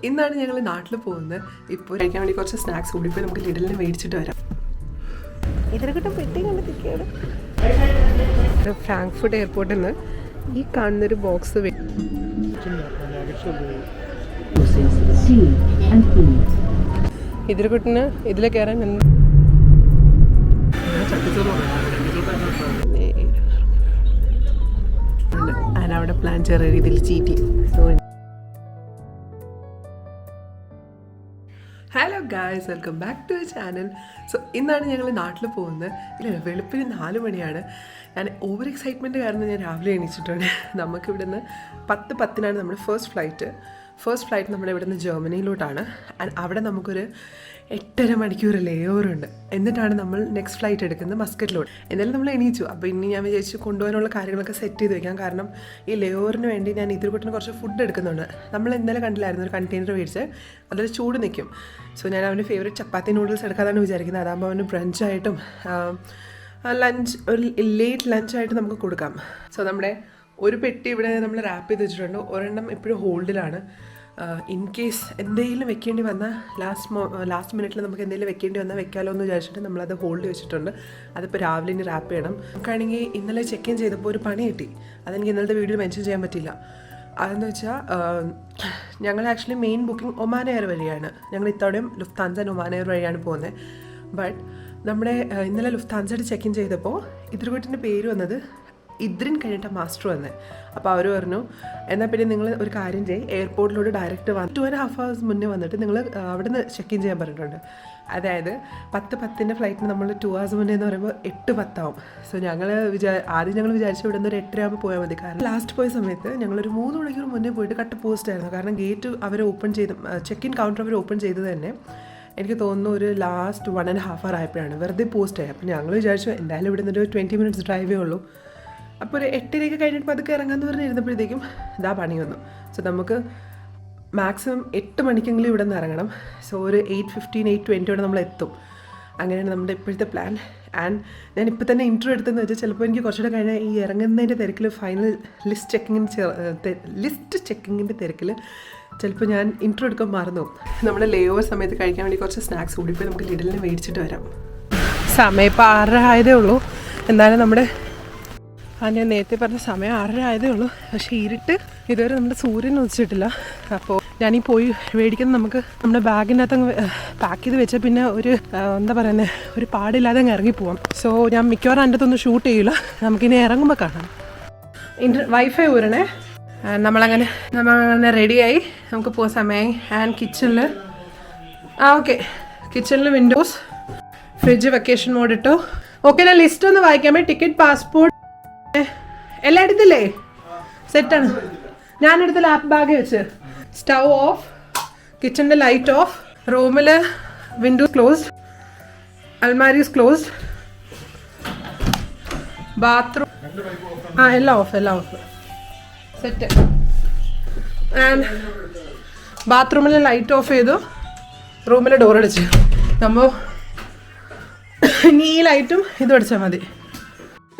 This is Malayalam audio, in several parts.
ഇന്നാണ് ഞങ്ങൾ നാട്ടിൽ പോകുന്നത്. ഇപ്പോൾ കഴിക്കാൻ വേണ്ടി കുറച്ച് സ്നാക്സ് കൂടി പോയി നമുക്ക് ലിഡിലിന് മേടിച്ചിട്ട് വരാം. ഇതിനെക്കിട്ടും പെട്ടി കണ്ടെത്തിക്കുകയാണ്. ഫ്രാങ്ക്ഫർട്ട് എയർപോർട്ടിൽ നിന്ന് ഈ കാണുന്നൊരു ബോക്സ് ഇതിനെക്കിട്ടിന് ഇതിൽ കയറാൻ അവിടെ പ്ലാൻ ചെറിയ രീതിയിൽ ചീറ്റി. Hello guys, welcome back to channel. So ഇന്നാണ് ഞങ്ങൾ നാട്ടിൽ പോകുന്നത്. ഇല്ല, വെളുപ്പിന് 4 മണിയാണ്. ഞാൻ ഓവർ എക്സൈറ്റ്മെൻറ്റ് കാരണം ഞാൻ രാവിലെ എണീച്ചിട്ടുണ്ട്. നമുക്ക് ഇവിടെ നിന്ന് 10:10 നമ്മുടെ ഫസ്റ്റ് ഫ്ലൈറ്റ് നമ്മുടെ ഇവിടെ നിന്ന് ജർമ്മനിയിലോട്ടാണ്. ആൻഡ് അവിടെ നമുക്കൊരു 8.5 മണിക്കൂർ ലേയോറുണ്ട്. എന്നിട്ടാണ് നമ്മൾ നെക്സ്റ്റ് ഫ്ലൈറ്റ് എടുക്കുന്നത് മസ്കറ്റിലോട്ട്. എന്നാലും നമ്മൾ എണീച്ചു. അപ്പോൾ ഇനി ഞാൻ വിചാരിച്ചു കൊണ്ടുപോകാനുള്ള കാര്യങ്ങളൊക്കെ സെറ്റ് ചെയ്ത് വെക്കാം. കാരണം ഈ ലേയോറിന് വേണ്ടി ഞാൻ ഇതിൽപ്പെട്ടിന് കുറച്ച് ഫുഡ് എടുക്കുന്നുണ്ട്. നമ്മൾ ഇന്നലെ കണ്ടില്ലായിരുന്നു ഒരു കണ്ടെയ്നർ മേടിച്ച്, അതിൽ ചൂട് നിൽക്കും. സോ ഞാൻ അവൻ്റെ ഫേവറേറ്റ് ചപ്പാത്തി നൂഡിൽസ് എടുക്കാതാണ് വിചാരിക്കുന്നത്. അതാകുമ്പോൾ അവന് ബ്രഞ്ചായിട്ടും ലഞ്ച്, ഒരു ലേറ്റ് ലഞ്ചായിട്ട് നമുക്ക് കൊടുക്കാം. സോ നമ്മുടെ ഒരു പെട്ടി ഇവിടെ നമ്മൾ റാപ്പ് ചെയ്ത് വെച്ചിട്ടുണ്ട്. ഒരെണ്ണം ഇപ്പോഴും ഹോൾഡിലാണ്. ഇൻ കേസ് എന്തെങ്കിലും വെക്കേണ്ടി വന്നാൽ ലാസ്റ്റ് മിനിറ്റിൽ നമുക്ക് എന്തെങ്കിലും വെക്കേണ്ടി വന്നാൽ വെക്കാമല്ലോ എന്ന് വിചാരിച്ചിട്ട് നമ്മളത് ഹോൾഡ് വെച്ചിട്ടുണ്ട്. അതിപ്പോൾ രാവിലെ ഇനി റാപ്പ് ചെയ്യണം. നമുക്കാണെങ്കിൽ ഇന്നലെ ചെക്ക് ഇൻ ചെയ്തപ്പോൾ ഒരു പണി കിട്ടി. അതെനിക്ക് ഇന്നലത്തെ വീഡിയോ മെൻഷൻ ചെയ്യാൻ പറ്റില്ല. അതെന്ന് വെച്ചാൽ ഞങ്ങൾ actually main booking Oman air വഴിയാണ്. ഞങ്ങൾ ഇത്തവണയും ലുഫ്താൻസ ഒമാൻ എയർ വഴിയാണ് പോകുന്നത്. ബട്ട് നമ്മുടെ ഇന്നലെ ലുഫ്താൻസയുടെ ചെക്ക് ഇൻ ചെയ്തപ്പോൾ ഇതിർവീട്ടിൻ്റെ പേര് വന്നത് ഇദ്രിൻ കഴിഞ്ഞിട്ട് മാസ്റ്റർ വന്നത്. അപ്പോൾ അവർ പറഞ്ഞു, എന്നാൽ പിന്നെ നിങ്ങൾ ഒരു കാര്യം ചെയ്യും, എയർപോർട്ടിലോട്ട് ഡയറക്റ്റ് 2.5 hours മുന്നേ വന്നിട്ട് നിങ്ങൾ അവിടെ നിന്ന് ചെക്ക് ഇൻ ചെയ്യാൻ പറഞ്ഞിട്ടുണ്ട്. അതായത് 10:10 ഫ്ലൈറ്റിന് നമ്മൾ 2 hours മുന്നേ എന്ന് പറയുമ്പോൾ 8:10 ആവും. സോ ആദ്യം ഞങ്ങൾ വിചാരിച്ചു ഇവിടെ നിന്ന് ഒരു 8:30 ആകുമ്പോൾ പോയാൽ മതി. കാരണം ലാസ്റ്റ് പോയ സമയത്ത് ഞങ്ങളൊരു 3 മണിക്കൂർ മുന്നേ പോയിട്ട് കട്ട് പോസ്റ്റ് ആയിരുന്നു. കാരണം ഗേറ്റ് അവർ ഓപ്പൺ ചെയ്ത്, ചെക്ക് ഇൻ കൗണ്ടർ അവർ ഓപ്പൺ ചെയ്തത് തന്നെ എനിക്ക് തോന്നുന്നു ഒരു ലാസ്റ്റ് 1.5 hour ആയപ്പോഴാണ് വെറുതെ പോസ്റ്റ് ആയി. അപ്പോൾ ഞങ്ങൾ വിചാരിച്ചു എന്തായാലും ഇവിടെ നിന്നൊരു 20 minutes ഡ്രൈവേ ഉള്ളൂ. അപ്പോൾ ഒരു 8:00 കഴിഞ്ഞിട്ട് അതൊക്കെ ഇറങ്ങാമെന്ന് പറഞ്ഞിരുന്നപ്പോഴത്തേക്കും ഇതാ പണി വന്നു. സോ നമുക്ക് മാക്സിമം 8 മണിക്കെങ്കിലും ഇവിടെ നിന്ന് ഇറങ്ങണം. സോ ഒരു 8:15, 8:20 നമ്മൾ എത്തും. അങ്ങനെയാണ് നമ്മുടെ ഇപ്പോഴത്തെ പ്ലാൻ. ആൻഡ് ഞാൻ ഇപ്പോൾ തന്നെ ഇൻട്രോ എടുത്തെന്ന് വെച്ചാൽ ചിലപ്പോൾ എനിക്ക് കുറച്ചുകൂടെ കഴിഞ്ഞാൽ ഈ ഇറങ്ങുന്നതിൻ്റെ തിരക്കിൽ ഫൈനൽ ലിസ്റ്റ് ചെക്കിങ്ങിൻ്റെ തിരക്കിൽ ചിലപ്പോൾ ഞാൻ ഇൻട്രോ എടുക്കാൻ മറന്നു. നമ്മൾ ലേ ഓവർ സമയത്ത് കഴിക്കാൻ വേണ്ടി കുറച്ച് സ്നാക്സ് കൂടി പോയി നമുക്ക് ലിഡിലിന് മേടിച്ചിട്ട് വരാം. സമയം ഇപ്പോൾ 6:30 ആയതേ ഉള്ളൂ. എന്നാലും നമ്മുടെ ഞാൻ നേരത്തെ പറഞ്ഞ സമയം 6:30 ആയതേ ഉള്ളൂ. പക്ഷേ ഇരുട്ട് ഇതുവരെ നമ്മുടെ സൂര്യൻ ഉദിച്ചിട്ടില്ല. അപ്പോൾ ഞാനീ പോയി മേടിക്കുന്നത് നമുക്ക് നമ്മുടെ ബാഗിനകത്ത് പാക്ക് ചെയ്ത് വെച്ചാൽ പിന്നെ ഒരു എന്താ പറയുന്നത്, ഒരു പാടില്ലാതെ അങ്ങ് ഇറങ്ങിപ്പോവാം. സോ ഞാൻ മിക്കവാറും എൻ്റെ അടുത്തൊന്നും ഷൂട്ട് ചെയ്യില്ല. നമുക്കിനി ഇറങ്ങുമ്പോൾ കാണാം. വൈഫൈ ഊരണേ. നമ്മളങ്ങനെ റെഡിയായി, നമുക്ക് പോകാൻ സമയമായി. ആൻഡ് കിച്ചണിൽ ഓക്കെ, കിച്ചണിൽ വിൻഡോസ്, ഫ്രിഡ്ജ് വെക്കേഷൻ മോഡ് ഇട്ടു. ഓക്കെ, ഞാൻ ലിസ്റ്റ് ഒന്ന് വായിക്കാമേ. ടിക്കറ്റ്, പാസ്പോർട്ട് എല്ലാം എടുത്തില്ലേ? സെറ്റാണ്. ഞാനെടുത്ത ലാപ്പ് ബാഗ് വെച്ച്. സ്റ്റൗ ഓഫ്, കിച്ചണിൻ്റെ ലൈറ്റ് ഓഫ്, റൂമിൽ വിൻഡോ ക്ലോസ്ഡ്, അൽമാരീസ് ക്ലോസ്ഡ്, ബാത്റൂം എല്ലാം ഓഫ് സെറ്റ്. ആൻഡ് ബാത്റൂമിൽ ലൈറ്റ് ഓഫ് ചെയ്തു, റൂമിൽ ഡോർ അടിച്ചു. നമ്മൾ ഇനി ഈ ലൈറ്റും ഇതും അടിച്ചാൽ മതി.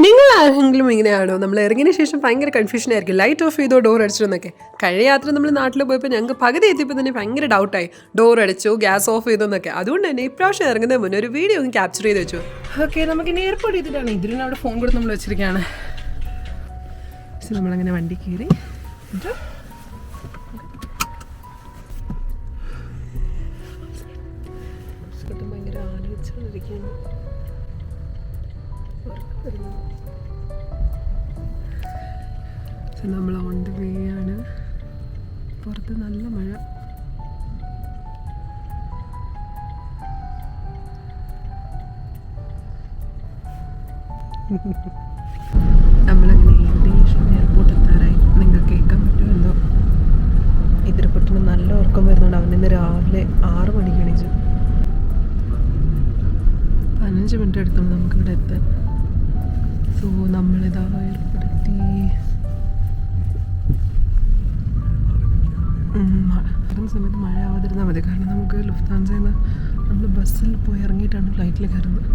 നിങ്ങൾ ആരെങ്കിലും ഇങ്ങനെയാണോ? നമ്മൾ ഇറങ്ങിയതിന് ശേഷം ഭയങ്കര കൺഫ്യൂഷൻ ആയിരിക്കും, ലൈറ്റ് ഓഫ് ചെയ്തോ ഡോർ അടിച്ചോന്നൊക്കെ. കഴിഞ്ഞ യാത്ര നമ്മൾ നാട്ടിൽ പോയപ്പോൾ ഞങ്ങൾക്ക് പകുതി എത്തിയപ്പോൾ തന്നെ ഭയങ്കര ഡൗട്ടായി, ഡോർ അടിച്ചു ഗ്യാസ് ഓഫ് ചെയ്തോ എന്നൊക്കെ. അതുകൊണ്ട് തന്നെ ഇപ്രാവശ്യം ഇറങ്ങുന്നതിന് മുന്നേ ഒരു വീഡിയോ ഒന്ന് ക്യാപ്ചർ ചെയ്ത് വെച്ചു. ഓക്കെ, നമുക്കിനി എയർപോർട്ട് ചെയ്തിട്ടാണ്. ഇതിന് അവിടെ ഫോൺ കൂടെ നമ്മൾ വെച്ചിരിക്കുകയാണ്. നമ്മളങ്ങനെ വണ്ടി കയറി ഭയങ്കര ആലോചിച്ചുകൊണ്ടിരിക്കുകയാണ്. നമ്മൾ ഓൺ ദ വേ ആണ്. പുറത്ത് നല്ല മഴ. നമ്മളങ്ങനെ ഏകദേശം എയർപോർട്ട് എത്താറായി. നിങ്ങൾക്ക് കേൾക്കാൻ പറ്റുമല്ലോ, ഇതിനെപ്പറ്റിന് നല്ല ഉറക്കം വരുന്നുണ്ട്. അവനിന്ന് രാവിലെ 6 മണിക്ക് എണീച്ചു. 15 മിനിറ്റ് എടുത്തോളൂ നമുക്കിവിടെ എത്താൻ. സോ നമ്മളിതാ ഏർപ്പെടുത്തി. സമയത്ത് മഴ ആവാതിരുന്നാൽ മതി. കാരണം നമുക്ക് ലുഫ്താൻസയിൽ നിന്ന് നമ്മൾ ബസ്സിൽ പോയി ഇറങ്ങിയിട്ടാണ് ഫ്ലൈറ്റിൽ കയറുന്നത്.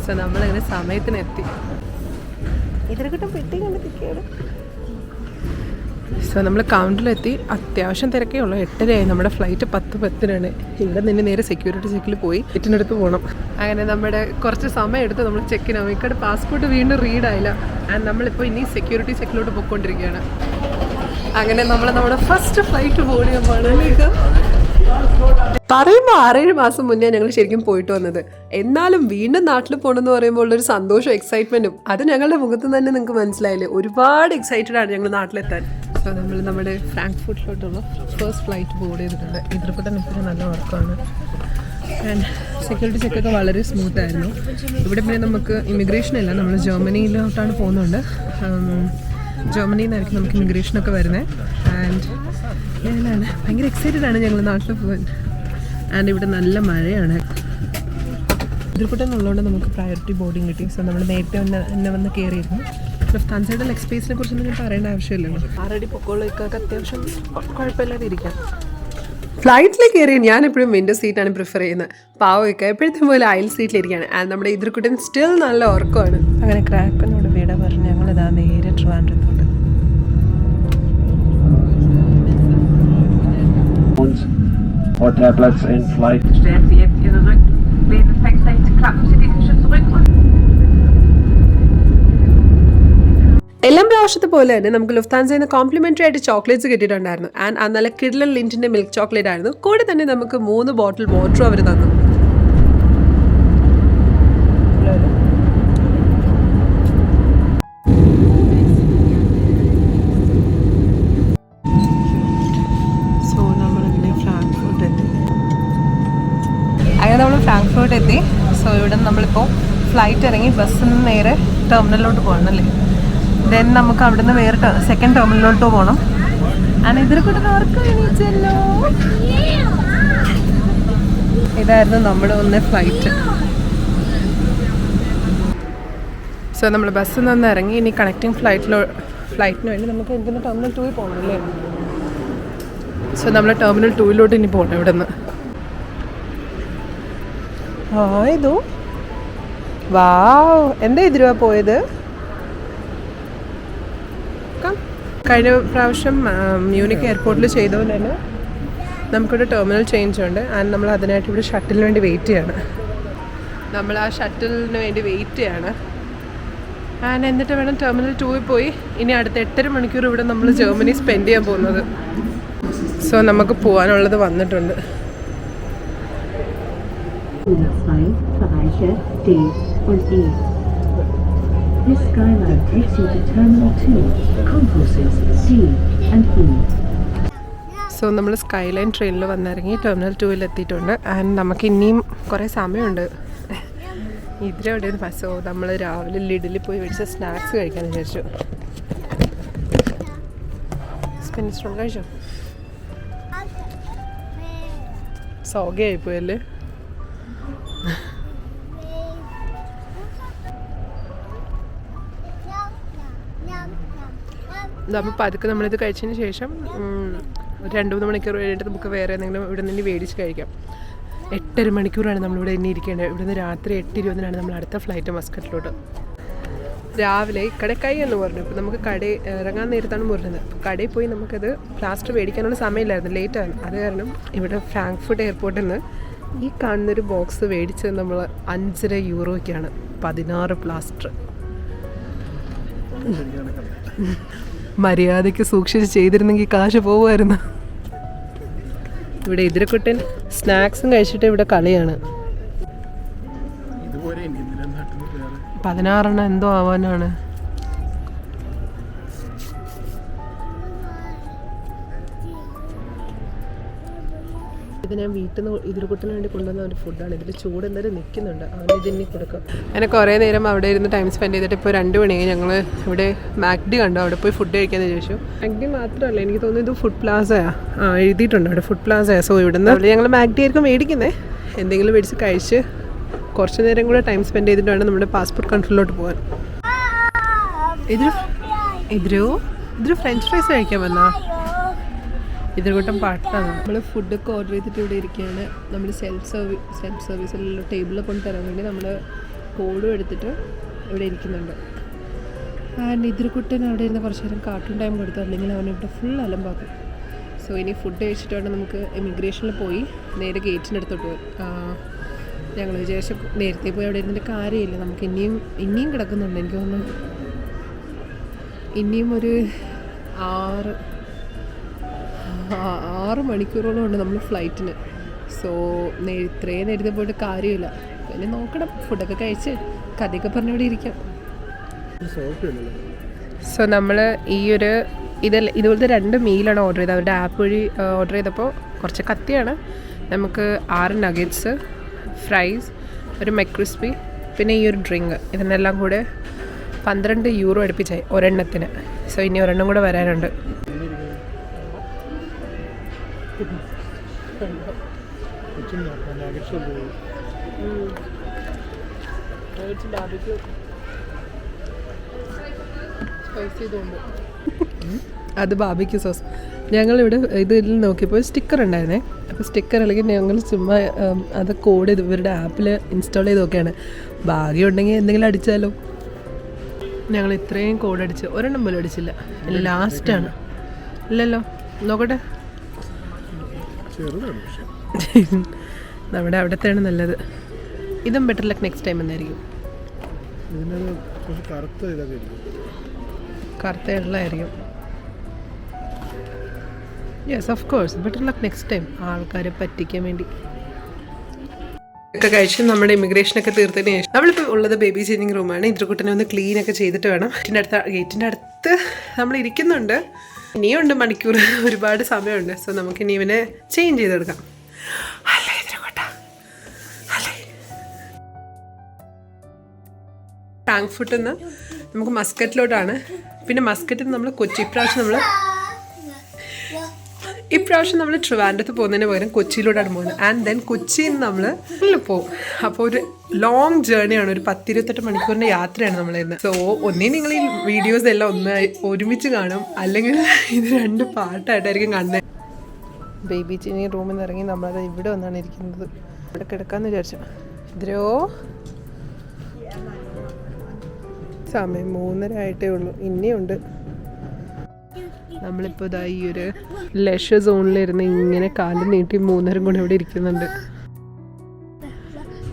സോ നമ്മളങ്ങനെ സമയത്തിനെത്തി. ഇതിനെക്കിട്ടും പെട്ടി കണ്ടെത്തിക്കാണ്. സോ നമ്മൾ കൗണ്ടറിലെത്തി. അത്യാവശ്യം തിരക്കേ ഉള്ളൂ. 8:30 നമ്മുടെ ഫ്ലൈറ്റ് 10:10 ഇവിടെ നിന്ന് നേരെ സെക്യൂരിറ്റി ചെക്കിൽ പോയി ടിക്കറ്റിനടുത്ത് പോകണം. അങ്ങനെ നമ്മുടെ കുറച്ച് സമയം എടുത്ത് നമ്മൾ ചെക്കിനാവും. ഇക്കടെ പാസ്പോർട്ട് വീണ്ടും റീഡായില്ല. ആൻഡ് നമ്മളിപ്പോൾ ഇനി സെക്യൂരിറ്റി ചെക്കിലോട്ട് പോയിക്കൊണ്ടിരിക്കുകയാണ്. അങ്ങനെ നമ്മൾ നമ്മുടെ ഫസ്റ്റ് ഫ്ലൈറ്റ് ബോർഡ് ചെയ്യാൻ പറയുമ്പോൾ 6-7 മാസം മുന്നേ ഞങ്ങൾ ശരിക്കും പോയിട്ട് വന്നത്. എന്നാലും വീണ്ടും നാട്ടിൽ പോകണമെന്ന് പറയുമ്പോൾ ഉള്ളൊരു സന്തോഷവും എക്സൈറ്റ്മെൻറ്റും അത് ഞങ്ങളുടെ മുഖത്ത് തന്നെ നിങ്ങൾക്ക് മനസ്സിലായില്ലേ. ഒരുപാട് എക്സൈറ്റഡ് ആണ് ഞങ്ങൾ നാട്ടിലെത്താൻ. സോ നമ്മൾ നമ്മുടെ ഫ്രാങ്ക്ഫർട്ടിലോട്ടുള്ള ഫസ്റ്റ് ഫ്ലൈറ്റ് ബോർഡ് ചെയ്തിട്ടുണ്ട്. ഇതിപ്പോൾ തന്നെ ഇപ്പോഴും നല്ല വർക്കാണ്. ആൻഡ് സെക്യൂരിറ്റി ചെക്കൊക്കെ വളരെ സ്മൂത്ത് ആയിരുന്നു. ഇവിടെ പിന്നെ നമുക്ക് ഇമിഗ്രേഷൻ ഇല്ല. നമ്മൾ ജർമ്മനിയിലോട്ടാണ് പോകുന്നുണ്ട്. ജർമ്മനിയിൽ നിന്നായിരിക്കും നമുക്ക് ഇമിഗ്രേഷനൊക്കെ വരുന്നത്. ആൻഡ് ഞാനാണ് ഭയങ്കര എക്സൈറ്റഡ് ആണ് ഞങ്ങൾ നാട്ടിൽ പോകാൻ. ആൻഡ് ഇവിടെ നല്ല മഴയാണ്. ഇതിൽക്കൂട്ടുള്ളതുകൊണ്ട് നമുക്ക് പ്രയോറിറ്റി ബോർഡിങ് കിട്ടി. സോ നമ്മൾ നേരത്തെ എന്നെ വന്ന് കയറിയിരുന്നു. ലുഫ്താൻസയുടെ ലെഗ് സ്പേസിനെ കുറിച്ചൊന്നും ഞാൻ പറയേണ്ട ആവശ്യമില്ലല്ലോ. ആറടി പൊക്കോളൊക്കെ അത്യാവശ്യം കുഴപ്പമില്ലാതെ ഇരിക്കാം. ഫ്ലൈറ്റിൽ കയറി ഞാൻ എപ്പോഴും വിൻഡോ സീറ്റാണ് പ്രിഫർ ചെയ്യുന്നത്. പാവമൊക്കെ എപ്പോഴത്തെ പോലെ അയൽ സീറ്റിലിരിക്കുകയാണ്. ആൻഡ് നമ്മുടെ ഇതിൽക്കൂട്ടൻ സ്റ്റിൽ നല്ല ഉറക്കമാണ്. അങ്ങനെ ക്രാക്കനോട് വീട പറഞ്ഞ് ഞങ്ങളിതാ നേരെ ട്രിവാൻഡ്രത്തോട്ട്. Or tablets in flight. Stellen Sie jetzt Ihre Rückenlehne senkrecht, klappen Sie die Tische zurück und എല്ലാം പ്രാവശ്യത്തെ പോലെ തന്നെ നമുക്ക് ലുഫ്താൻസയിൽ നിന്ന് കോംപ്ലിമെൻ്ററി ആയിട്ട് ചോക്ലേറ്റ്സ് കിട്ടിയിട്ടുണ്ടായിരുന്നു. ആൻഡ് അത് നല്ല കിഡ്ലൻ ലിൻറ്റിൻ്റെ മിൽക്ക് ചോക്ലേറ്റ് ആയിരുന്നു. കൂടെ തന്നെ നമുക്ക് 3 ബോട്ടിൽ വാട്ടറും അവർ തന്നു. സോ നമ്മളിങ്ങനെ ഫ്രാങ്ക്ഫർട്ട് എത്തി. അങ്ങനെ നമ്മൾ ഫ്രാങ്ക്ഫർട്ട് എത്തി. സോ ഇവിടെ നമ്മളിപ്പോൾ ഫ്ലൈറ്റ് ഇറങ്ങി ബസ്സിൽ നിന്ന് നേരെ ടെർമിനലിലോട്ട് പോകണം അല്ലേ. ദെൻ നമുക്ക് അവിടെ നിന്ന് വേറെ സെക്കൻഡ് ടെർമിനലിലോട്ട് പോകണം. ആൻഡ് ഇതിൽ കൂടെ അവർക്ക് എണീച്ചല്ലോ. ഇതായിരുന്നു നമ്മുടെ ഒന്ന് ഫ്ലൈറ്റ്. സോ നമ്മൾ ബസ്സിൽ നിന്ന് ഇറങ്ങി ഇനി കണക്റ്റിംഗ് ഫ്ലൈറ്റിന് വേണ്ടി നമുക്ക് എന്തിന് ടെർമിനൽ 2 പോകണം അല്ലേ. സോ നമ്മൾ ടെർമിനൽ 2 ഇനി പോകണം ഇവിടെ നിന്ന്. ഇതോ വാവ്, എന്താ ഇതിരുവാ പോയത്. കഴിഞ്ഞ പ്രാവശ്യം മ്യൂണിക് എയർപോർട്ടിൽ ചെയ്ത പോലെ തന്നെ നമുക്കിവിടെ ടെർമിനൽ ചേഞ്ച് ഉണ്ട്. ആൻഡ് നമ്മൾ അതിനായിട്ട് ഇവിടെ ഷട്ടിലിന് വേണ്ടി വെയിറ്റ് ചെയ്യാണ്. നമ്മൾ ആ ഷട്ടിലിന് വേണ്ടി വെയിറ്റ് ചെയ്യാണ്. ആൻഡ് എന്നിട്ട് വേണം ടെർമിനൽ 2 പോയി ഇനി അടുത്ത 8.5 മണിക്കൂർ ഇവിടെ നമ്മൾ ജർമ്മനി സ്പെൻഡ് ചെയ്യാൻ പോകുന്നത്. സോ നമുക്ക് പോകാനുള്ളത് വന്നിട്ടുണ്ട്. This skyline takes you to Terminal 2, concourses C and E. So നമ്മൾ സ്കൈലൈൻ ട്രെയിനിൽ വന്നിറങ്ങി ടെർമിനൽ 2 എത്തിയിട്ടുണ്ട്. ആൻഡ് നമുക്ക് ഇനിയും കുറേ സമയമുണ്ട്. ഇതിലെവിടെയാണ്. സോ നമ്മൾ രാവിലെ ലിഡിൽ പോയി മേടിച്ച സ്നാക്സ് കഴിക്കാൻ വിചാരിച്ചു. സ്പെൻഡ് സ്ട്രോങ് കഴിച്ചോ? സോഗയായിപ്പോയി അല്ലേ. നമ്മൾ പതുക്കെ നമ്മളിത് കഴിച്ചതിന് ശേഷം 2-3 മണിക്കൂർ കഴിഞ്ഞിട്ട് നമുക്ക് വേറെ എന്തെങ്കിലും ഇവിടെ നിന്ന് മേടിച്ച് കഴിക്കാം. 8.5 മണിക്കൂറാണ് നമ്മളിവിടെ ഇനി ഇരിക്കേണ്ടത്. ഇവിടുന്ന് രാത്രി 8:20 നമ്മൾ അടുത്ത ഫ്ലൈറ്റ് മസ്കറ്റിലോട്ട്. രാവിലെ കടക്കായി എന്ന് പറഞ്ഞു. ഇപ്പോൾ നമുക്ക് കടയിൽ ഇറങ്ങാൻ നേരത്താണ് പറഞ്ഞത്. അപ്പോൾ കടയിൽ പോയി നമുക്കത് പ്ലാസ്റ്റർ മേടിക്കാനുള്ള സമയമില്ലായിരുന്നു, ലേറ്റാണ്. അത് കാരണം ഇവിടെ ഫ്രാങ്ക്ഫർട്ട് എയർപോർട്ടിൽ നിന്ന് ഈ കാണുന്നൊരു ബോക്സ് മേടിച്ചത് നമ്മൾ 5.5 യൂറോയ്ക്കാണ് 16 പ്ലാസ്റ്റർ. മര്യാദയ്ക്ക് സൂക്ഷിച്ച് ചെയ്തിരുന്നെങ്കിൽ കാശ് പോകുമായിരുന്നു. ഇവിടെ ഇതിരക്കുട്ടൻ സ്നാക്സും കഴിച്ചിട്ട് ഇവിടെ കളിയാണ്. 16 എന്തോ ആവാനാണ്. ഇത് ഞാൻ വീട്ടിൽ നിന്ന് ഇതിരക്കുട്ടിന് വേണ്ടി കൊണ്ടുവന്ന ഒരു ഫുഡാണ്. ഇതിൽ ചൂട് എന്തായാലും നിൽക്കുന്നുണ്ട്. അവന് ഇതിനി കൊടുക്കും. അങ്ങനെ കുറേ നേരം അവിടെ ഇരുന്ന് ടൈം സ്പെൻഡ് ചെയ്തിട്ട് ഇപ്പോൾ 2 മണിയായി. ഞങ്ങൾ ഇവിടെ മാക്ഡി കണ്ടു. അവിടെ പോയി ഫുഡ് കഴിക്കാമെന്ന് ചോദിച്ചു. മാക്ഡി മാത്രമല്ല, എനിക്ക് തോന്നുന്നു ഇത് ഫുഡ് പ്ലാസയാണ്. എഴുതിയിട്ടുണ്ട് അവിടെ ഫുഡ് പ്ലാസയാണ്. സോ ഇവിടുന്ന് അവിടെ ഞങ്ങൾ മാക്ഡി ആയിരിക്കും മേടിക്കുന്നത്. എന്തെങ്കിലും മേടിച്ച് കഴിച്ച് കുറച്ച് നേരം കൂടെ ടൈം സ്പെൻഡ് ചെയ്തിട്ട് വേണം നമ്മുടെ പാസ്പോർട്ട് കൺട്രോളിലോട്ട് പോകാൻ. ഇതൊരു ഫ്രഞ്ച് ഫ്രൈസ് കഴിക്കാൻ വന്നാ. ഇതിൽക്കൂട്ടം പാട്ടാണ്. നമ്മൾ ഫുഡൊക്കെ ഓർഡർ ചെയ്തിട്ട് ഇവിടെ ഇരിക്കുകയാണ്. നമ്മൾ സെൽഫ് സർവീസിലുള്ള ടേബിളിൽ കൊണ്ട് തരാൻ വേണ്ടി നമ്മൾ കോഡും എടുത്തിട്ട് ഇവിടെ ഇരിക്കുന്നുണ്ട്. ആൻഡ് ഇതിരുക്കുട്ടൻ അവിടെ ഇരുന്ന് കുറച്ച് നേരം കാർട്ടൂൺ ടൈം കൊടുത്തു, അല്ലെങ്കിൽ അവനിവിടെ ഫുൾ അലമ്പാക്കും. സോ ഇനി ഫുഡ് കഴിച്ചിട്ട് വേണം നമുക്ക് ഇമിഗ്രേഷനിൽ പോയി നേരെ ഗേറ്റിൻ്റെ അടുത്തോട്ട് പോയി. ഞങ്ങൾ വിചാരിച്ച നേരത്തെ പോയി അവിടെ ഇരുന്നിട്ട് കാര്യമില്ല, നമുക്ക് ഇനിയും കിടക്കുന്നുണ്ട്. എനിക്ക് തോന്നുന്നു ഇനിയും ഒരു 6 മണിക്കൂറോളം ഉണ്ട് നമ്മൾ ഫ്ലൈറ്റിന്. സോ ഇത്രയും നേരത്തെ പോയിട്ട് കാര്യമില്ല. പിന്നെ നോക്കണം, ഫുഡൊക്കെ കഴിച്ച് കഥയൊക്കെ പറഞ്ഞിവിടെ ഇരിക്കാം. സോ നമ്മൾ ഇതുപോലത്തെ 2 മീലാണ് ഓർഡർ ചെയ്തത്. അവരുടെ ആപ്പ് വഴി ഓർഡർ ചെയ്തപ്പോൾ കുറച്ച് കത്തിയാണ്. നമുക്ക് 6 നഗറ്റ്സ്, ഫ്രൈസ്, ഒരു മെക്രിസ്പി, പിന്നെ ഈ ഒരു ഡ്രിങ്ക്, ഇതിനെല്ലാം കൂടെ 12 യൂറോ അടുപ്പിച്ചായി ഒരെണ്ണത്തിന്. സോ ഇനി ഒരെണ്ണം കൂടെ വരാനുണ്ട്. അത് ബാബിക്യൂ സോസ്. ഞങ്ങളിവിടെ ഇതിൽ നോക്കിയപ്പോൾ സ്റ്റിക്കർ ഉണ്ടായിരുന്നേ. അപ്പോൾ സ്റ്റിക്കർ അല്ലെങ്കിൽ ഞങ്ങൾ ചുമ്മാ അത് കോഡ് ചെയ്ത് ഇവരുടെ ആപ്പിൽ ഇൻസ്റ്റാൾ ചെയ്ത് നോക്കിയാണ്. ഭാഗ്യമുണ്ടെങ്കിൽ എന്തെങ്കിലും അടിച്ചാലോ. ഞങ്ങൾ ഇത്രയും കോഡ് അടിച്ച് ഒരെണ്ണം പോലും അടിച്ചില്ല. ലാസ്റ്റാണ്. ഇല്ലല്ലോ, നോക്കട്ടെ. നമ്മുടെ അവിടത്തെയാണ് നല്ലത്. ഇതും ബെറ്റർ ലക്ക് നെക്സ്റ്റ് ടൈം എന്നായിരിക്കും. കറുത്ത വെള്ളമായിരിക്കും. Yes, of course, better luck next time. ആൾക്കാരെ പറ്റിക്കാൻ വേണ്ടി ഒക്കെ കഴിച്ച് നമ്മുടെ ഇമിഗ്രേഷനൊക്കെ തീർത്തതിന് ശേഷം നമ്മളിപ്പോൾ ഉള്ളത് ബേബി ചേഞ്ചിങ് റൂമാണ്. ഇതിരുക്കുട്ടനെ ഒന്ന് ക്ലീനൊക്കെ ചെയ്തിട്ട് വേണം. ഗേറ്റിൻ്റെ അടുത്ത് നമ്മൾ ഇരിക്കുന്നുണ്ട്. ഇനിയുണ്ട് മണിക്കൂർ, ഒരുപാട് സമയമുണ്ട്. സോ നമുക്കിനി ഇവനെ ചേഞ്ച് ചെയ്തെടുക്കാം. അല്ലേ ഇതിരുക്കുട്ട, അല്ലേ. ഫ്രാങ്ക്ഫർട്ടിൽ നിന്ന് നമുക്ക് മസ്കറ്റിലോട്ടാണ്. പിന്നെ മസ്കറ്റിൽ നിന്ന് നമ്മൾ കൊച്ചി. ഇപ്രാവശ്യം നമ്മൾ ട്രിവാൻഡ്രത്ത് പോകുന്നതിന് പകരം കൊച്ചിയിലോട്ടാണ് പോകുന്നത്. ആൻഡ് ദെൻ കൊച്ചിയിൽ നിന്ന് നമ്മൾ പോകും. അപ്പോൾ ഒരു ലോങ് ജേർണിയാണ്, ഒരു 10-28 മണിക്കൂറിൻ്റെ യാത്രയാണ് നമ്മളിരുന്ന്. സോ ഒന്നേ നിങ്ങൾ ഈ വീഡിയോസ് എല്ലാം ഒരുമിച്ച് കാണും, അല്ലെങ്കിൽ ഇത് 2 പാർട്ടായിട്ടായിരിക്കും കാണുന്നത്. ബേബി ചേഞ്ചിങ് റൂമിൽ നിന്ന് ഇറങ്ങി നമ്മളത് ഇവിടെ വന്നാണ് ഇരിക്കുന്നത്. ഇവിടെ കിടക്കാമെന്ന് വിചാരിച്ചു. ഇതിരോ സമയം 3:30 ആയിട്ടേ ഉള്ളൂ. ഇനിയുണ്ട്. നമ്മളിപ്പോൾ ഇതാ ഈ ഒരു ലെഷർ സോണിലിരുന്ന് ഇങ്ങനെ കാലം നീട്ടി 3 കൂടെ ഇവിടെ ഇരിക്കുന്നുണ്ട്.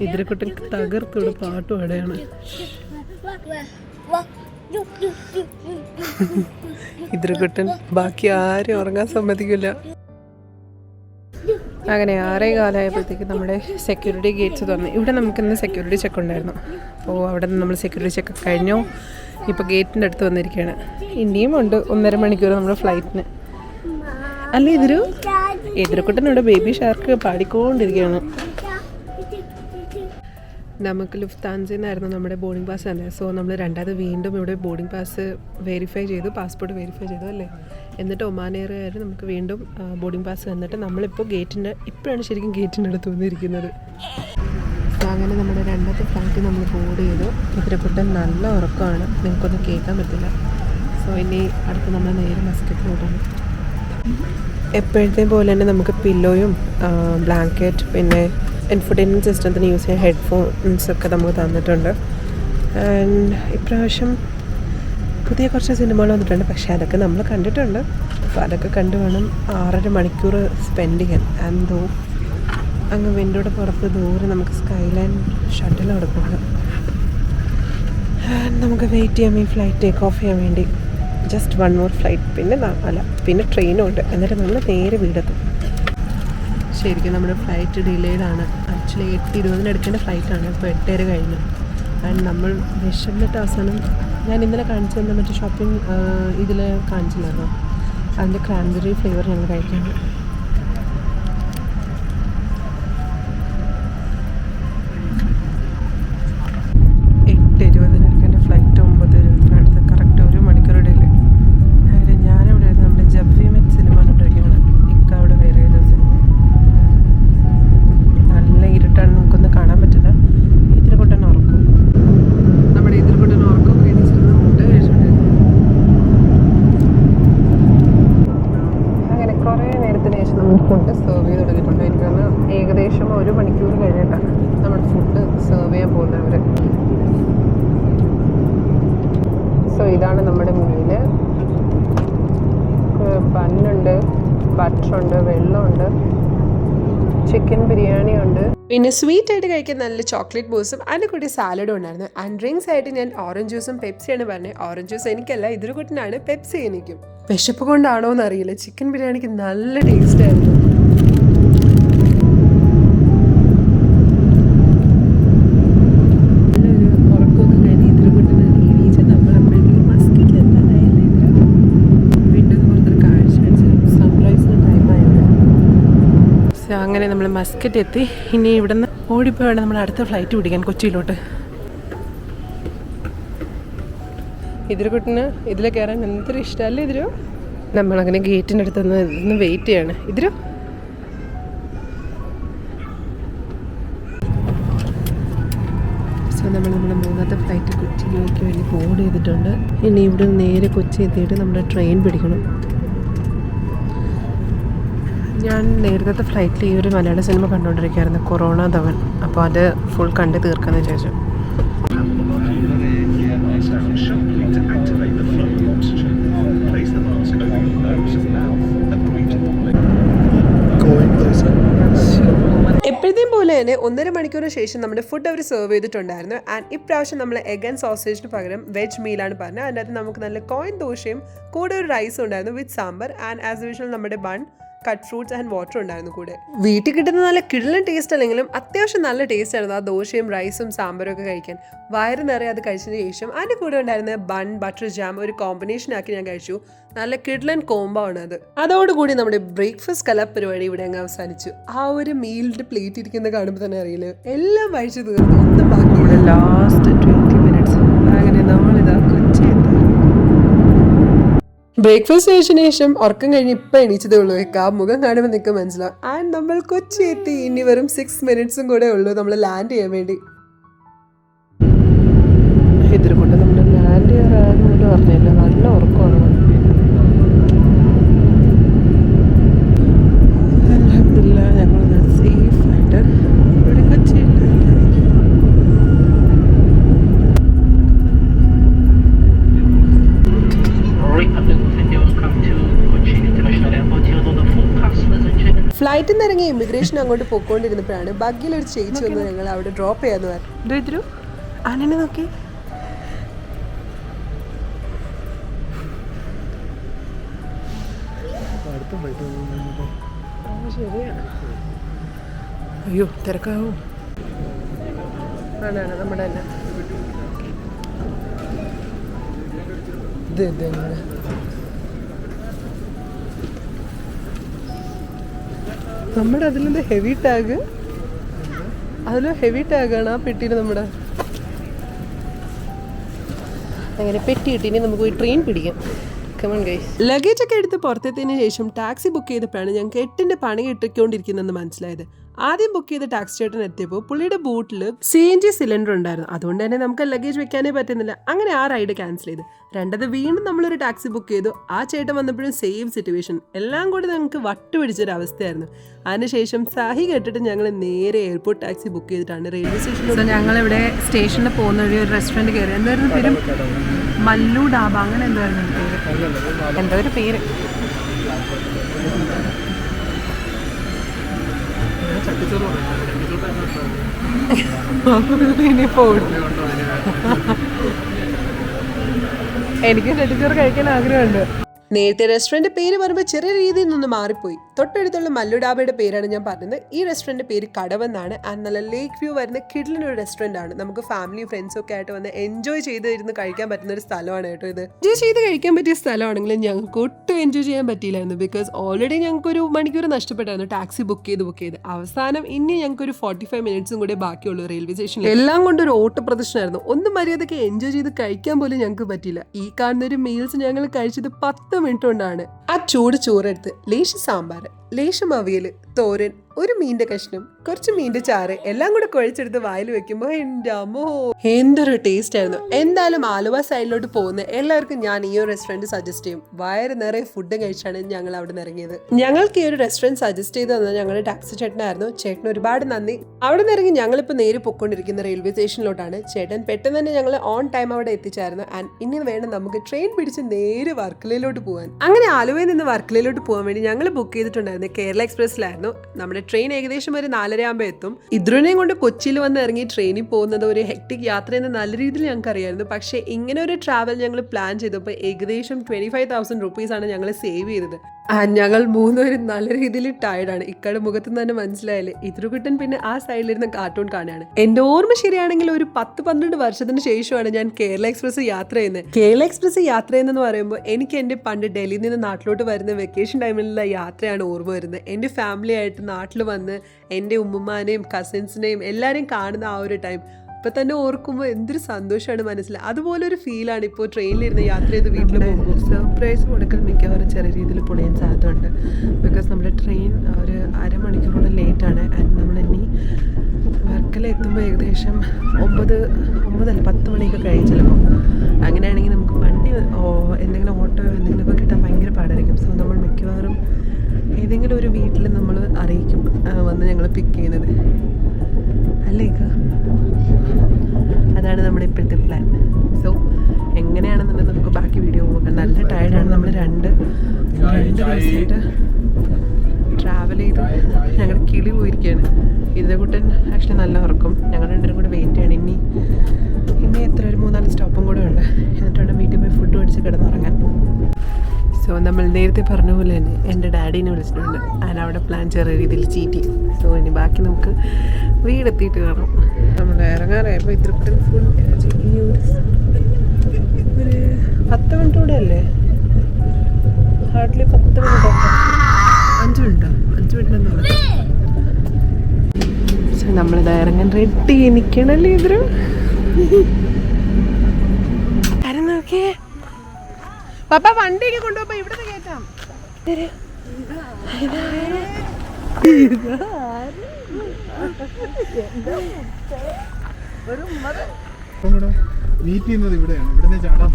ഇതിരെക്കുട്ടൻ തകർത്തോടെ പാട്ട് പാടുകയാണ്. ഇതിരെക്കുട്ടൻ ബാക്കി ആരും ഉറങ്ങാൻ സമ്മതിക്കില്ല. അങ്ങനെ 6:15 നമ്മുടെ സെക്യൂരിറ്റി ഗേറ്റ്സ് തുറന്നു. ഇവിടെ നമുക്കിന്ന് സെക്യൂരിറ്റി ചെക്ക് ഉണ്ടായിരുന്നു. അപ്പോൾ അവിടെ നിന്ന് നമ്മൾ സെക്യൂരിറ്റി ചെക്ക് കഴിഞ്ഞു. ഇപ്പോൾ ഗേറ്റിൻ്റെ അടുത്ത് വന്നിരിക്കുകയാണ്. ഇനിയും ഉണ്ട് 1.5 മണിക്കൂർ നമ്മുടെ ഫ്ലൈറ്റിന്. അല്ല എതിർക്കുട്ടനോട് ബേബി ഷാർക്ക് പാടിക്കൊണ്ടിരിക്കുകയാണ്. നമുക്ക് ലുഫ്താൻസയിൽ നിന്നായിരുന്നു നമ്മുടെ ബോർഡിംഗ് പാസ് തന്നെ. സോ നമ്മൾ രണ്ടാമത് വീണ്ടും ഇവിടെ ബോർഡിംഗ് പാസ് വെരിഫൈ ചെയ്തു, പാസ്പോർട്ട് വെരിഫൈ ചെയ്തു അല്ലേ. എന്നിട്ട് ഒമാൻ എയർ നമുക്ക് വീണ്ടും ബോർഡിംഗ് പാസ് തന്നിട്ട് നമ്മളിപ്പോൾ ഇപ്പോഴാണ് ശരിക്കും ഗേറ്റിൻ്റെ അടുത്ത് വന്നിരിക്കുന്നത്. സോ അങ്ങനെ നമ്മുടെ രണ്ടാമത്തെ ഫ്ലൈറ്റ് നമ്മൾ ബോർഡ് ചെയ്തു. ഇതിരെക്കുട്ടൻ നല്ല ഉറക്കമാണ്, നിങ്ങൾക്കൊന്നും കേൾക്കാൻ പറ്റില്ല. സോ ഇനി അടുത്ത് നമ്മൾ നേരെ മസ്കറ്റിലോട്ടാണ്. എപ്പോഴത്തെ പോലെ തന്നെ നമുക്ക് പില്ലോയും ബ്ലാങ്കറ്റ്, പിന്നെ എൻഫർടൈൻമെൻറ്റ് സിസ്റ്റത്തിന് യൂസ് ചെയ്യാൻ ഹെഡ്ഫോൺസൊക്കെ നമുക്ക് തന്നിട്ടുണ്ട്. ആൻഡ് ഇപ്രാവശ്യം പുതിയ കുറച്ച് സിനിമകൾ വന്നിട്ടുണ്ട്, പക്ഷേ അതൊക്കെ നമ്മൾ കണ്ടിട്ടുണ്ട്. അപ്പോൾ അതൊക്കെ കണ്ടു വേണം 6.5 മണിക്കൂർ സ്പെൻഡ് ചെയ്യാൻ. ആൻഡ് അങ്ങ് വിൻഡോയുടെ പുറത്ത് ദൂരെ നമുക്ക് സ്കൈലൈൻ ഷട്ടിൽ കൊടുക്കുന്നുണ്ട്. ആൻഡ് നമുക്ക് വെയിറ്റ് ചെയ്യാം ഈ ഫ്ലൈറ്റ് ടേക്ക് ഓഫ് ചെയ്യാൻ വേണ്ടി. ജസ്റ്റ് 1 more ഫ്ലൈറ്റ്, പിന്നെ ട്രെയിനും ഉണ്ട്. എന്നിട്ട് നമ്മൾ നേരെ വീടെത്തും. ശരിക്കും നമ്മുടെ ഫ്ലൈറ്റ് ഡിലേഡാണ്. ആക്ച്വലി 8:20 എടുക്കേണ്ട ഫ്ലൈറ്റാണ്, ഇപ്പോൾ 8:30 കഴിഞ്ഞു. ആൻഡ് നമ്മൾ വിശന്നിട്ട് അവസാനം ഞാൻ ഇന്നലെ കാണിച്ചു തന്ന മറ്റേ ഷോപ്പിംഗ് ഇതിൽ കാണിച്ചില്ലായിരുന്നു, അതിൻ്റെ ക്രാൻബെറി ഫ്ലേവർ ഞങ്ങൾ കഴിക്കാണ്. നമ്മുടെ മുന്നിൽ. ബണ്ണുണ്ട്, ബട്ടറുണ്ട്, വെള്ളമുണ്ട്, ചിക്കൻ ബിരിയാണി ഉണ്ട്, പിന്നെ സ്വീറ്റ് ആയിട്ട് കഴിക്കാൻ നല്ല ചോക്ലേറ്റ് ബോസും അതിൻ്റെ കൂടി സാലഡും ഉണ്ടായിരുന്നു. ആൻഡ് ഡ്രിങ്ക്സ് ആയിട്ട് ഞാൻ ഓറഞ്ച് ജ്യൂസും പെപ്സിയാണ് പറഞ്ഞത്. ഓറഞ്ച് ജ്യൂസ് എനിക്കല്ല, ഇതൊരു കൂട്ടിനാണ്, പെപ്സി എനിക്കും. വിശപ്പ് കൊണ്ടാണോ എന്നറിയില്ല, ചിക്കൻ ബിരിയാണിക്ക് നല്ല ടേസ്റ്റ് ആയിരുന്നു. അങ്ങനെ നമ്മൾ മസ്കറ്റ് എത്തി. ഇനി ഇവിടെ നിന്ന് ഓടിപ്പോയാണ് നമ്മൾ അടുത്ത ഫ്ലൈറ്റ് പിടിക്കാൻ കൊച്ചിയിലോട്ട്. ഇതിരുകുട്ടിന് ഇതിൽ കയറാൻ എന്തൊരു ഇഷ്ടമല്ലേ ഇതിരു. നമ്മളങ്ങനെ ഗേറ്റിൻ്റെ അടുത്ത് നിന്ന് വെയിറ്റ് ചെയ്യാണ്. ഇതിരു സോ നമ്മൾ നമ്മുടെ മൂന്നാമത്തെ ഫ്ലൈറ്റ് കൊച്ചിയിലേക്ക് വേണ്ടി ബോർഡ് ചെയ്തിട്ടുണ്ട്. ഇനി ഇവിടെ നേരെ കൊച്ചി എത്തിയിട്ട് നമ്മുടെ ട്രെയിൻ പിടിക്കണം. ഞാൻ നേരത്തെ ഫ്ലൈറ്റിൽ ഈ ഒരു മലയാള സിനിമ കണ്ടുകൊണ്ടിരിക്കുകയായിരുന്നു, കൊറോണ ധവൻ. അപ്പോൾ അത് ഫുൾ കണ്ട് തീർക്കാമെന്ന് വിചാരിച്ചു. എപ്പോഴത്തെയും പോലെ തന്നെ 1.5 മണിക്കൂറിന് ശേഷം നമ്മുടെ ഫുഡ് അവർ സെർവ് ചെയ്തിട്ടുണ്ടായിരുന്നു. ആൻഡ് ഇപ്രാവശ്യം നമ്മൾ എഗ് ആൻഡ് സോസേജിന് പകരം വെജ് മീലാണ് പറഞ്ഞത്. അതിൻ്റെ അകത്ത് നമുക്ക് നല്ല കോയിൻ ദോശയും കൂടെ ഒരു റൈസും ഉണ്ടായിരുന്നു വിത്ത് സാമ്പാർ. ആൻഡ് ആസ് യൂഷ്വൽ നമ്മുടെ bun, cut fruits and water ഉണ്ടായിരുന്നു കൂടെ. വീട്ടിൽ കിട്ടുന്ന നല്ല കിടലൻ ടേസ്റ്റ് അല്ലെങ്കിലും അത്യാവശ്യം നല്ല ടേസ്റ്റ് ആയിരുന്നു ആ ദോശയും റൈസും സാമ്പാറും ഒക്കെ കഴിക്കാൻ. വയറ് നിറയെ അത് കഴിച്ചതിന് ശേഷം അതിൻ്റെ കൂടെ ഉണ്ടായിരുന്ന ബൺ, ബട്ടർ ജാം ഒരു കോമ്പിനേഷൻ ആക്കി ഞാൻ കഴിച്ചു. നല്ല കിടലൻ കോംബോ ആണ് അത്. അതോടുകൂടി നമ്മുടെ ബ്രേക്ക്ഫാസ്റ്റ് കലാപരിപാടി ഇവിടെ അങ്ങ് അവസാനിച്ചു. ആ ഒരു മീലിൻ്റെ പ്ലേറ്റ് ഇരിക്കുന്ന കാണുമ്പോൾ തന്നെ അറിയില്ല, എല്ലാം കഴിച്ചു തീർന്നു, ഒന്നും ബാക്കിയില്ല. ലാസ്റ്റ് 20 മിനിറ്റ്സ് അങ്ങനെ നമ്മളിതാ കൊച്ചി എത്തി. ബ്രേക്ക്ഫാസ്റ്റ് കഴിച്ചതിന് ശേഷം ഉറക്കം കഴിഞ്ഞ് ഇപ്പം എണീച്ചതേ ഉള്ളൂ. ആ മുഖം കാണുമ്പോൾ നിങ്ങൾക്ക് മനസ്സിലാവും. ആൻഡ് നമ്മൾ കൊച്ചി എത്തി. ഇനി വെറും 6 മിനിറ്റ്സും കൂടെ ഉള്ളൂ നമ്മൾ ലാൻഡ് ചെയ്യാൻ വേണ്ടി. ഇതിൽ കൊണ്ട് നമ്മൾ ലാൻഡ് ചെയ്യാറാണെന്ന് പറഞ്ഞില്ല, നല്ല ഉറക്കമാണ്. അൽഹംദുലില്ലാ ഞങ്ങൾ സേഫായിട്ട് ഇവിടെ കൊച്ചിയിൽ. ഫ്ലൈറ്റിൽ നിന്ന് ഇറങ്ങി ഇമിഗ്രേഷൻ അങ്ങോട്ട് പോയിക്കൊണ്ടിരുന്നപ്പോഴാണ് ബഗ്ഗിലൊരു ചേച്ചി വന്ന് ഞങ്ങൾ അവിടെ ഡ്രോപ്പ് ചെയ്യാന്ന് പറഞ്ഞു. ആനനെ നോക്കി. ശരിയാണ്. അയ്യോ തിരക്കാവും. ആണാണ് നമ്മുടെ തന്നെ. ഇത് നമ്മുടെ അതിലെന്താ ഹെവി ടാഗ്, അതിൽ ഹെവി ടാഗാണ് ആ പെട്ടിയിൽ നമ്മുടെ. അങ്ങനെ പെട്ടി കിട്ടി. ഇനി നമുക്ക് പോയി ട്രെയിൻ പിടിക്കാം. ലഗേജ് ഒക്കെ എടുത്ത് പുറത്തെത്തിയതിന് ശേഷം ടാക്സി ബുക്ക് ചെയ്തപ്പോഴാണ് ഞങ്ങൾക്ക് 8ന്റെ പണി കിട്ടിക്കൊണ്ടിരിക്കുന്നതെന്ന് മനസ്സിലായത്. ആദ്യം ബുക്ക് ചെയ്ത ടാക്സി ചേട്ടൻ എത്തിയപ്പോൾ പുള്ളിയുടെ ബൂട്ടിൽ CNG സിലിണ്ടർ ഉണ്ടായിരുന്നു. അതുകൊണ്ട് തന്നെ നമുക്ക് ലഗേജ് വെക്കാനേ പറ്റുന്നില്ല. അങ്ങനെ ആ റൈഡ് ക്യാൻസൽ ചെയ്തു. രണ്ടത് വീണ്ടും നമ്മളൊരു ടാക്സി ബുക്ക് ചെയ്തു. ആ ചേട്ടൻ വന്നപ്പോഴും സെയിം സിറ്റുവേഷൻ. എല്ലാം കൂടി ഞങ്ങൾക്ക് വട്ടുപിടിച്ചൊരവസ്ഥയായിരുന്നു. അതിനുശേഷം സാഹി കേട്ടിട്ട് ഞങ്ങൾ നേരെ എയർപോർട്ട് ടാക്സി ബുക്ക് ചെയ്തിട്ടാണ് റെയിൽവേ സ്റ്റേഷനിൽ. ഞങ്ങളിവിടെ സ്റ്റേഷനിൽ പോകുന്ന വഴി ഒരു റെസ്റ്റോറൻറ്റ് കയറി. എന്തായിരുന്നു പേര്? മല്ലു ഡാബ, അങ്ങനെ എന്തായിരുന്നു പേര്? എന്തോ ഒരു പേര്. എനിക്ക് ചട്ടിച്ചോറ് കഴിക്കാൻ ആഗ്രഹമുണ്ട്. നേരത്തെ റെസ്റ്റോറൻറ്റ് പേര് പറയുമ്പോൾ ചെറിയ രീതിയിൽ നിന്ന് മാറിപ്പോയി. തൊട്ടടുത്തുള്ള മല്ലു ഡാബയുടെ പേരാണ് ഞാൻ പറഞ്ഞത്. ഈ റെസ്റ്റോറൻറ്റ് പേര് കടവെന്നാണ്. ആൻഡ് നല്ല ലേക്ക് വ്യൂ വരുന്ന കിഡിലൊരു റെസ്റ്റോറൻ്റ് ആണ്. നമുക്ക് ഫാമിലി ഫ്രണ്ട്സും ഒക്കെ ആയിട്ട് വന്ന് എൻജോയ് ചെയ്തിരുന്ന് കഴിക്കാൻ പറ്റുന്ന ഒരു സ്ഥലമാണ് കേട്ടോ ഇത്. എൻജോയ് ചെയ്ത് കഴിക്കാൻ പറ്റിയ സ്ഥലമാണെങ്കിലും ഞങ്ങൾക്ക് ഒട്ടും എൻജോയ് ചെയ്യാൻ പറ്റിയില്ലായിരുന്നു. ബിക്കോസ് ഓൾറെഡി ഞങ്ങൾക്ക് ഒരു മണിക്കൂർ നഷ്ടപ്പെട്ടായിരുന്നു ടാക്സി ബുക്ക് ചെയ്ത്. അവസാനം ഇനി ഞങ്ങൾക്ക് ഒരു 45 മിനിറ്റ്സും കൂടെ ബാക്കിയുള്ളൂ റെയിൽവേ സ്റ്റേഷനിൽ. എല്ലാം കൊണ്ടൊരു ഓട്ട പ്രദർശനമായിരുന്നു. ഒന്നും മര്യാദയ്ക്ക് എൻജോയ് ചെയ്ത് കഴിക്കാൻ പോലും ഞങ്ങൾക്ക് പറ്റിയില്ല. ഈ കാണുന്ന ഒരു മീൽസ് ഞങ്ങൾ കഴിച്ചത് 10 മിനിറ്റ് കൊണ്ടാണ്. ആ ചൂട് ചോറെടുത്ത് ലേശം സാമ്പാർ, ലേശം അവിയൽ, തോരൻ, ഒരു മീൻ്റെ കഷ്ണം, കുറച്ച് മീൻ്റെ ചാറ് എല്ലാം കൂടെ കുഴച്ചെടുത്ത് വായിൽ വെക്കുമ്പോൾ എൻ്റെ അമ്മോ എന്തൊരു ടേസ്റ്റ് ആയിരുന്നു. എന്തായാലും ആലുവ സൈഡിലോട്ട് പോകുന്ന എല്ലാവർക്കും ഞാൻ ഈ ഒരു റെസ്റ്റോറൻറ്റ് സജസ്റ്റ് ചെയ്യും. വയറ് നിറയെ ഫുഡ് കഴിച്ചാണ് ഞങ്ങൾ അവിടെ നിന്ന് ഇറങ്ങിയത്. ഞങ്ങൾക്ക് ഈ ഒരു റെസ്റ്റോറൻറ്റ് സജസ്റ്റ് ചെയ്ത് തന്നത് ഞങ്ങളുടെ ടാക്സി ചേട്ടനായിരുന്നു. ചേട്ടന് ഒരുപാട് നന്ദി. അവിടെ നിന്ന് ഇറങ്ങി ഞങ്ങളിപ്പോൾ നേരെ പൊയ്ക്കൊണ്ടിരിക്കുന്ന റെയിൽവേ സ്റ്റേഷനിലോട്ടാണ്. ചേട്ടൻ പെട്ടെന്ന് തന്നെ ഞങ്ങൾ ഓൺ ടൈം അവിടെ എത്തിച്ചായിരുന്നു. ആൻഡ് ഇനി വേണം നമുക്ക് ട്രെയിൻ പിടിച്ച് നേരെ വർക്കലയിലോട്ട് പോകാൻ. അങ്ങനെ ആലുവയിൽ നിന്ന് വർക്കലയിലോട്ട് പോകാൻ വേണ്ടി ഞങ്ങൾ ബുക്ക് ചെയ്തിട്ടുണ്ടായിരുന്നു. കേരള എക്സ്പ്രസ്സിലായിരുന്നു. നമ്മുടെ ട്രെയിൻ ഏകദേശം ഒരു 4:30 ആകുമ്പോൾ എത്തും. ഇദ്രുവിനെയും കൊണ്ട് കൊച്ചിയിൽ വന്ന് ഇറങ്ങി ട്രെയിനിൽ പോകുന്നത് ഒരു ഹെക്ടിക് യാത്രയെന്ന് നല്ല രീതിയിൽ ഞങ്ങൾക്ക് അറിയായിരുന്നു. പക്ഷേ ഇങ്ങനെ ഒരു ട്രാവൽ ഞങ്ങൾ പ്ലാൻ ചെയ്തപ്പോൾ ഏകദേശം 25,000 റുപ്പീസാണ് ഞങ്ങൾ സേവ് ചെയ്തത്. ഞങ്ങൾ 3 പേരും നല്ല രീതിയിൽ ടയർഡാണ്. ഇക്കടെ മുഖത്ത് നിന്ന് തന്നെ മനസ്സിലായില്ലേ. ഇദ്രുകുട്ടൻ പിന്നെ ആ സൈഡിലിരുന്ന് കാർട്ടൂൺ കാണുകയാണ്. എൻ്റെ ഓർമ്മ ശരിയാണെങ്കിൽ ഒരു 10-12 വർഷത്തിന് ശേഷമാണ് ഞാൻ കേരള എക്സ്പ്രസ് യാത്ര ചെയ്യുന്നത്. കേരള എക്സ്പ്രസ് യാത്ര ചെയ്യുന്നതെന്ന് പറയുമ്പോൾ എനിക്ക് എൻ്റെ പണ്ട് ഡൽഹിയിൽ നിന്ന് നാട്ടിലോട്ട് വരുന്ന വെക്കേഷൻ ടൈമിലുള്ള യാത്രയാണ് ഓർമ്മ വരുന്നത്. എൻ്റെ ഫാമിലി ആയിട്ട് നാട്ടിൽ വന്ന് എൻ്റെ ഉമ്മമാനെയും കസിൻസിനെയും എല്ലാവരെയും കാണുന്ന ആ ഒരു ടൈം ഇപ്പം തന്നെ ഓർക്കുമ്പോൾ എന്തൊരു സന്തോഷമാണ് മനസ്സിൽ. അതുപോലെ ഒരു ഫീലാണ് ഇപ്പോൾ ട്രെയിനിലിരുന്ന് യാത്ര ചെയ്ത് വീട്ടിൽ പോകുമ്പോൾ. സർപ്രൈസ് കൊടുക്കൽ മിക്കവാറും ചെറിയ രീതിയിൽ പൊളിയാൻ സാധ്യതയുണ്ട്. ബിക്കോസ് നമ്മുടെ ട്രെയിൻ ഒരു അരമണിക്കൂറോളം ലേറ്റാണ്. ആൻഡ് നമ്മളിനി വർക്കല എത്തുമ്പോൾ ഏകദേശം 10 മണിയൊക്കെ കഴിയും ചിലപ്പോൾ. അങ്ങനെയാണെങ്കിൽ നമുക്ക് വണ്ടി എന്തെങ്കിലും ഓട്ടോ എന്തെങ്കിലുമൊക്കെ കിട്ടാൻ ഭയങ്കര പാടായിരിക്കും. സോ നമ്മൾ മിക്കവാറും ഏതെങ്കിലും ഒരു വീട്ടിൽ നമ്മൾ അറിയിക്കും വന്ന് ഞങ്ങൾ പിക്ക് ചെയ്യുന്നത്. അല്ലേക്കാ അതാണ് നമ്മുടെ ഇപ്പോഴത്തെ പ്ലാൻ. സോ എങ്ങനെയാണെന്നുള്ളത് നമുക്ക് ബാക്കി വീഡിയോ നോക്കാം. നല്ല ടയർഡാണ്. നമ്മൾ രണ്ട് ദിവസമായിട്ട് ട്രാവൽ ചെയ്ത് ഞങ്ങൾ കിളി പോയിരിക്കുകയാണ്. ഇതേകൂട്ടൻ ആക്ച്വലി നല്ല ഉറക്കും. ഞങ്ങൾ രണ്ടുപേരും കൂടെ വെയിറ്റ് ചെയ്യണം. ഇനി എത്ര ഒരു 3-4 സ്റ്റോപ്പും കൂടെ ഉണ്ട്. എന്നിട്ടാണ് വീട്ടിൽ പോയി ഫുഡ് മേടിച്ച് കിടന്നുറങ്ങാൻ. സോ നമ്മൾ നേരത്തെ പറഞ്ഞ പോലെ തന്നെ എൻ്റെ ഡാഡീനെ വിളിച്ചിട്ടുണ്ട്. അതിന് അവിടെ പ്ലാൻ ചെറിയ രീതിയിൽ ചീറ്റി. സോ ഇനി ബാക്കി നമുക്ക് വീടെത്തിയിട്ട് കാണാം. നമ്മൾ ഇറങ്ങാറായപ്പോൾ ഇത്രയും ഫുൾ ഒരു 10 മിനിറ്റ് കൂടെ അല്ലേ? Hardly 10 minute. 5 മിനിറ്റാണ്. സോ നമ്മളിത് ഇറങ്ങാൻ റെഡി നിൽക്കണല്ലേ ഇതൊരു കാര്യം നോക്കിയേ. പപ്പ വണ്ടിയൊക്കെ കൊണ്ടുപോകുമ്പോ ഇവിടെ കയറ്റാം. മീറ്റ് ചെയ്യുന്നത് ഇവിടെയാണ്. ഇവിടുന്ന് ചാടാൻ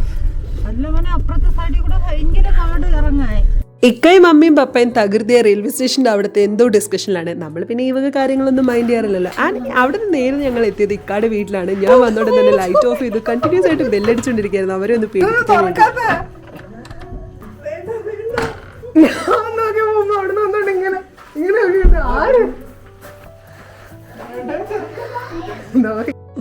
അപ്പുറത്തെ സൈഡിൽ കൂടെ ഭയങ്കര കാട് ഇറങ്ങാൻ. ഇക്കയും മമ്മിയും പപ്പയും തകൃതിയ റെയിൽവേ സ്റ്റേഷൻ്റെ അവിടുത്തെ എന്തോ ഡിസ്കഷനിലാണ്. നമ്മൾ പിന്നെ ഈ വക കാര്യങ്ങളൊന്നും മൈൻഡ് ചെയ്യാറില്ലല്ലോ. ആൻഡ് അവിടെ നിന്ന് നേരെ ഞങ്ങൾ എത്തിയത് ഇക്കാടെ വീട്ടിലാണ്. ഞാൻ വന്നോടെ തന്നെ ലൈറ്റ് ഓഫ് ചെയ്ത് കണ്ടിന്യൂസ് ആയിട്ട് ബെല്ലടിച്ചുകൊണ്ടിരിക്കുകയായിരുന്നു. അവരെ ഒന്ന് പേടിപ്പിക്കാൻ വേണ്ടി.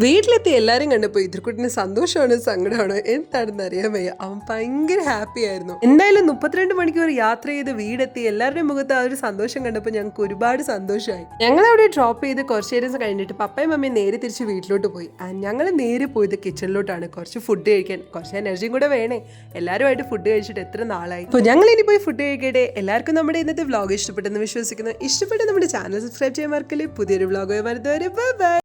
വീട്ടിലെത്തി എല്ലാരും കണ്ടപ്പോൾ ഇദ്രുക്കുട്ടിന് സന്തോഷമാണ് സങ്കടമാണ് എന്താണെന്ന് അറിയാൻ വയ്യ. അവൻ ഭയങ്കര ഹാപ്പി ആയിരുന്നു. എന്തായാലും 32 മണിക്കൂർ യാത്ര ചെയ്ത് വീടെത്തി എല്ലാവരുടെയും മുഖത്ത് ആ ഒരു സന്തോഷം കണ്ടപ്പോൾ ഞങ്ങൾക്ക് ഒരുപാട് സന്തോഷമായി. ഞങ്ങളവിടെ ഡ്രോപ്പ് ചെയ്ത് കുറച്ച് നേരം കഴിഞ്ഞിട്ട് പപ്പയും മമ്മിയും നേരെ തിരിച്ച് വീട്ടിലോട്ട് പോയി. ഞങ്ങൾ നേരെ പോയത് കിച്ചണിലോട്ടാണ്. കുറച്ച് ഫുഡ് കഴിക്കാൻ. കുറച്ച് എനർജിയും കൂടെ വേണേ. എല്ലാവരുമായിട്ട് ഫുഡ് കഴിച്ചിട്ട് എത്ര നാളായി. അപ്പോൾ ഞങ്ങൾ ഇനി പോയി ഫുഡ് കഴിക്കട്ടെ. എല്ലാവർക്കും നമ്മുടെ ഇന്നത്തെ വ്ളോഗ് ഇഷ്ടപ്പെട്ടെന്ന് വിശ്വസിക്കുന്നു. ഇഷ്ടപ്പെട്ട് നമ്മുടെ ചാനൽ സബ്സ്ക്രൈബ് ചെയ്യാൻ മറക്കല്ലേ. പുതിയൊരു വ്ളോഗ് വരുന്നവരെ ബൈ ബൈ.